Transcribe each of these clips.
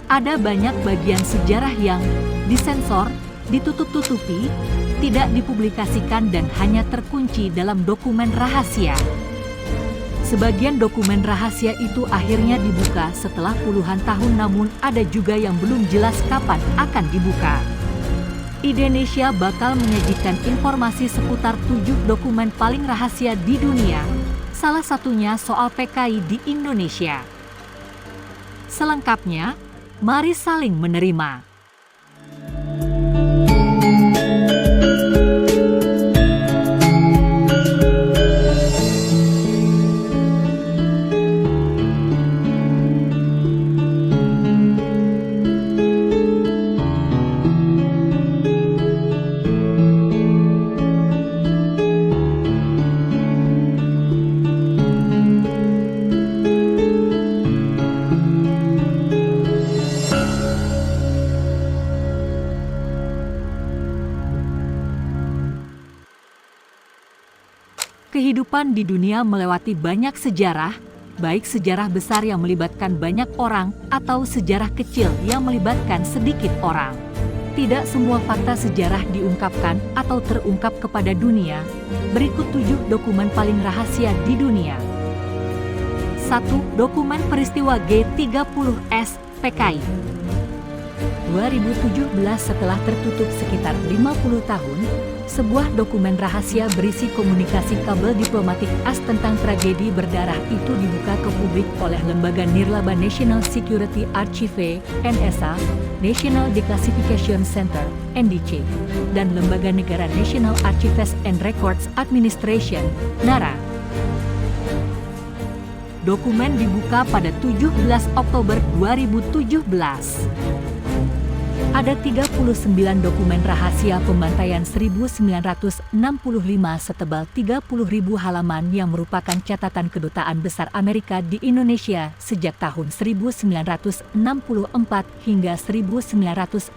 Ada banyak bagian sejarah yang disensor, ditutup-tutupi, tidak dipublikasikan dan hanya terkunci dalam dokumen rahasia. Sebagian dokumen rahasia itu akhirnya dibuka setelah puluhan tahun, namun ada juga yang belum jelas kapan akan dibuka. Indonesia bakal menyajikan informasi seputar 7 dokumen paling rahasia di dunia, salah satunya soal PKI di Indonesia. Selengkapnya, mari saling menerima. Kehidupan di dunia melewati banyak sejarah, baik sejarah besar yang melibatkan banyak orang atau sejarah kecil yang melibatkan sedikit orang. Tidak semua fakta sejarah diungkapkan atau terungkap kepada dunia. Berikut 7 dokumen paling rahasia di dunia. 1. Dokumen peristiwa G30S PKI. 2017, setelah tertutup sekitar 50 tahun, sebuah dokumen rahasia berisi komunikasi kabel diplomatik AS tentang tragedi berdarah itu dibuka ke publik oleh lembaga nirlaba National Security Archive (NSA), National Declassification Center (NDC), dan lembaga negara National Archives and Records Administration (NARA). Dokumen dibuka pada 17 Oktober 2017. Ada 39 dokumen rahasia pembantaian 1965 setebal 30.000 halaman yang merupakan catatan Kedutaan Besar Amerika di Indonesia sejak tahun 1964 hingga 1968.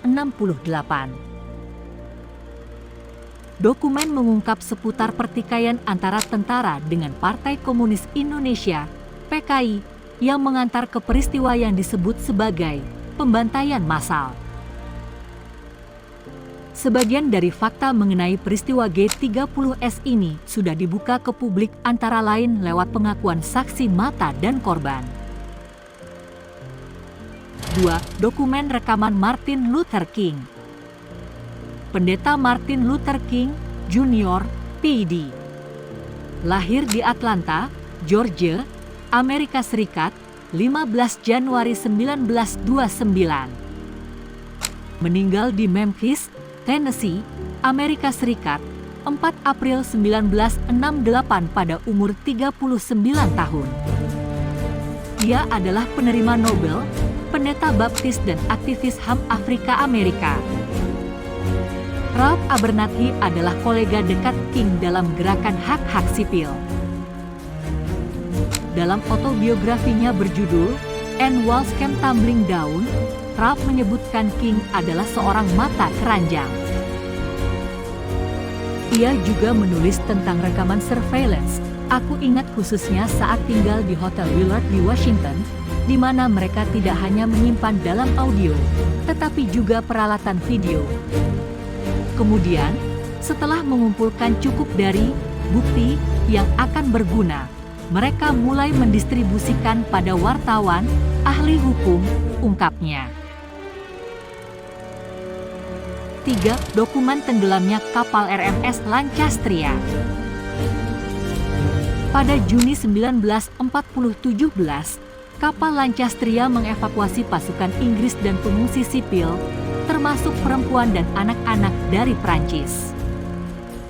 Dokumen mengungkap seputar pertikaian antara tentara dengan Partai Komunis Indonesia, PKI, yang mengantar ke peristiwa yang disebut sebagai pembantaian massal. Sebagian dari fakta mengenai peristiwa G30S ini sudah dibuka ke publik antara lain lewat pengakuan saksi mata dan korban. 2. Dokumen rekaman Martin Luther King. Pendeta Martin Luther King Jr., PhD. Lahir di Atlanta, Georgia, Amerika Serikat, 15 Januari 1929. Meninggal di Memphis, Tennessee, Amerika Serikat, 4 April 1968 pada umur 39 tahun. Ia adalah penerima Nobel, pendeta baptis dan aktivis HAM Afrika Amerika. Ralph Abernathy adalah kolega dekat King dalam gerakan hak-hak sipil. Dalam autobiografinya berjudul And Walls Came Tumbling Down, Ralph menyebutkan King adalah seorang mata keranjang. Ia juga menulis tentang rekaman surveillance. Aku ingat khususnya saat tinggal di Hotel Willard di Washington, di mana mereka tidak hanya menyimpan dalam audio, tetapi juga peralatan video. Kemudian, setelah mengumpulkan cukup dari bukti yang akan berguna, mereka mulai mendistribusikan pada wartawan, ahli hukum, ungkapnya. 3. Dokumen tenggelamnya kapal RMS Lancastria. Pada Juni 1917, kapal Lancastria mengevakuasi pasukan Inggris dan pengungsi sipil, termasuk perempuan dan anak-anak dari Prancis.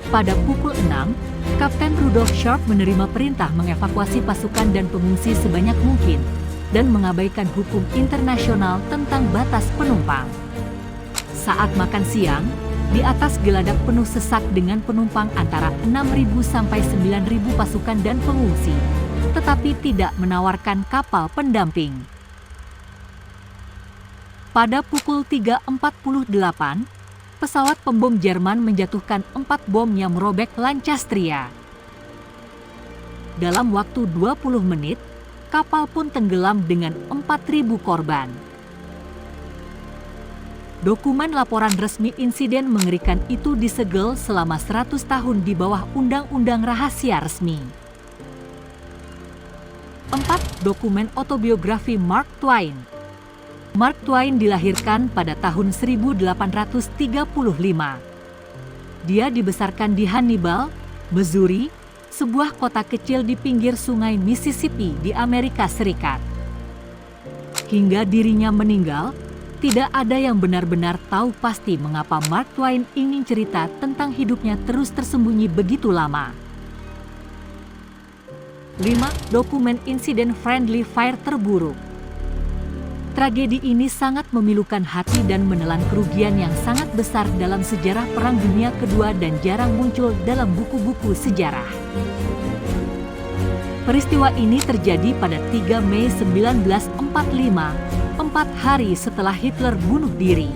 Pada pukul 6, Kapten Rudolf Sharp menerima perintah mengevakuasi pasukan dan pengungsi sebanyak mungkin dan mengabaikan hukum internasional tentang batas penumpang. Saat makan siang, di atas geladak penuh sesak dengan penumpang antara 6.000 sampai 9.000 pasukan dan pengungsi, tetapi tidak menawarkan kapal pendamping. Pada pukul 3.48, pesawat pembom Jerman menjatuhkan 4 bom yang merobek Lancastria. Dalam waktu 20 menit, kapal pun tenggelam dengan 4.000 korban. Dokumen laporan resmi insiden mengerikan itu disegel selama 100 tahun di bawah Undang-Undang Rahasia Resmi. 4. Dokumen autobiografi Mark Twain. Mark Twain dilahirkan pada tahun 1835. Dia dibesarkan di Hannibal, Missouri, sebuah kota kecil di pinggir sungai Mississippi di Amerika Serikat. Hingga dirinya meninggal, tidak ada yang benar-benar tahu pasti mengapa Mark Twain ingin cerita tentang hidupnya terus tersembunyi begitu lama. 5. Dokumen insiden Friendly Fire terburuk. Tragedi ini sangat memilukan hati dan menelan kerugian yang sangat besar dalam sejarah Perang Dunia Kedua dan jarang muncul dalam buku-buku sejarah. Peristiwa ini terjadi pada 3 Mei 1945, 4 hari setelah Hitler bunuh diri.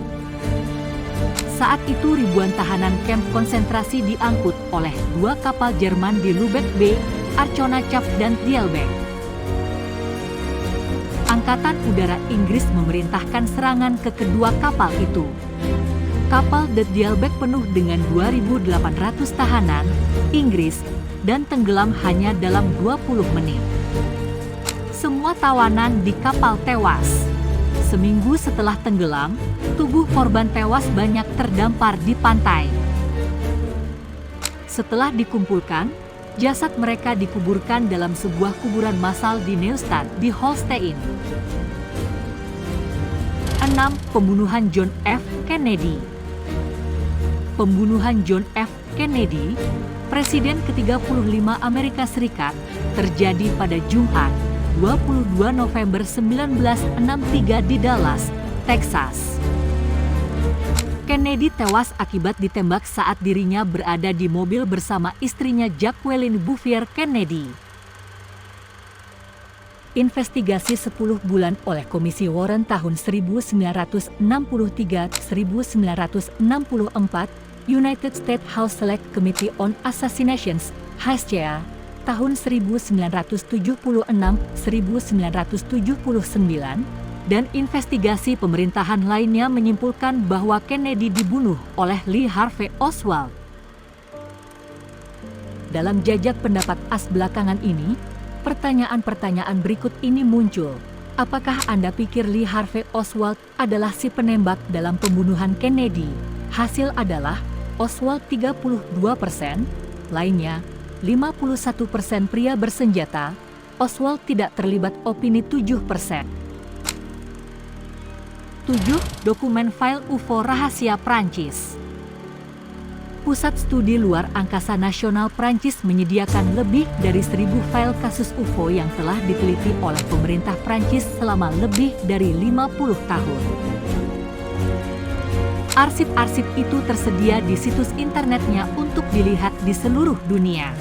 Saat itu ribuan tahanan kamp konsentrasi diangkut oleh 2 kapal Jerman di Lubeck Bay, Archona Cap dan Dielbeck. Angkatan Udara Inggris memerintahkan serangan ke kedua kapal itu. Kapal The Dielbeck penuh dengan 2.800 tahanan Inggris dan tenggelam hanya dalam 20 menit. Semua tawanan di kapal tewas. Seminggu setelah tenggelam, tubuh korban tewas banyak terdampar di pantai. Setelah dikumpulkan, jasad mereka dikuburkan dalam sebuah kuburan massal di Neustadt di Holstein. 6. Pembunuhan John F. Kennedy. Pembunuhan John F. Kennedy, Presiden ke-35 Amerika Serikat, terjadi pada Jumat, 22 November 1963 di Dallas, Texas. Kennedy tewas akibat ditembak saat dirinya berada di mobil bersama istrinya Jacqueline Bouvier Kennedy. Investigasi 10 bulan oleh Komisi Warren tahun 1963-1964, United States House Select Committee on Assassinations, HSCA, tahun 1976-1979, dan investigasi pemerintahan lainnya menyimpulkan bahwa Kennedy dibunuh oleh Lee Harvey Oswald. Dalam jajak pendapat as belakangan ini, pertanyaan-pertanyaan berikut ini muncul. Apakah Anda pikir Lee Harvey Oswald adalah si penembak dalam pembunuhan Kennedy? Hasil adalah Oswald 32%, lainnya 51% pria bersenjata, Oswald tidak terlibat opini 7%. 7. Dokumen file UFO rahasia Prancis. Pusat Studi Luar Angkasa Nasional Prancis menyediakan lebih dari 1.000 file kasus UFO yang telah diteliti oleh pemerintah Prancis selama lebih dari 50 tahun. Arsip-arsip itu tersedia di situs internetnya untuk dilihat di seluruh dunia.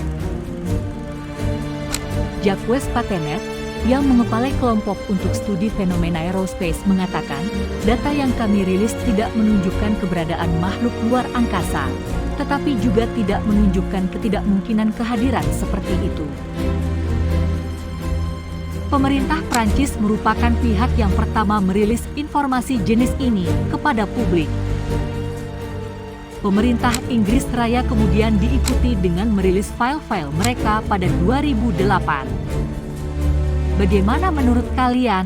Jacques Patenet, yang mengepalai kelompok untuk studi fenomena aerospace, mengatakan, data yang kami rilis tidak menunjukkan keberadaan makhluk luar angkasa, tetapi juga tidak menunjukkan ketidakmungkinan kehadiran seperti itu. Pemerintah Prancis merupakan pihak yang pertama merilis informasi jenis ini kepada publik. Pemerintah Inggris Raya kemudian diikuti dengan merilis file-file mereka pada 2008. Bagaimana menurut kalian?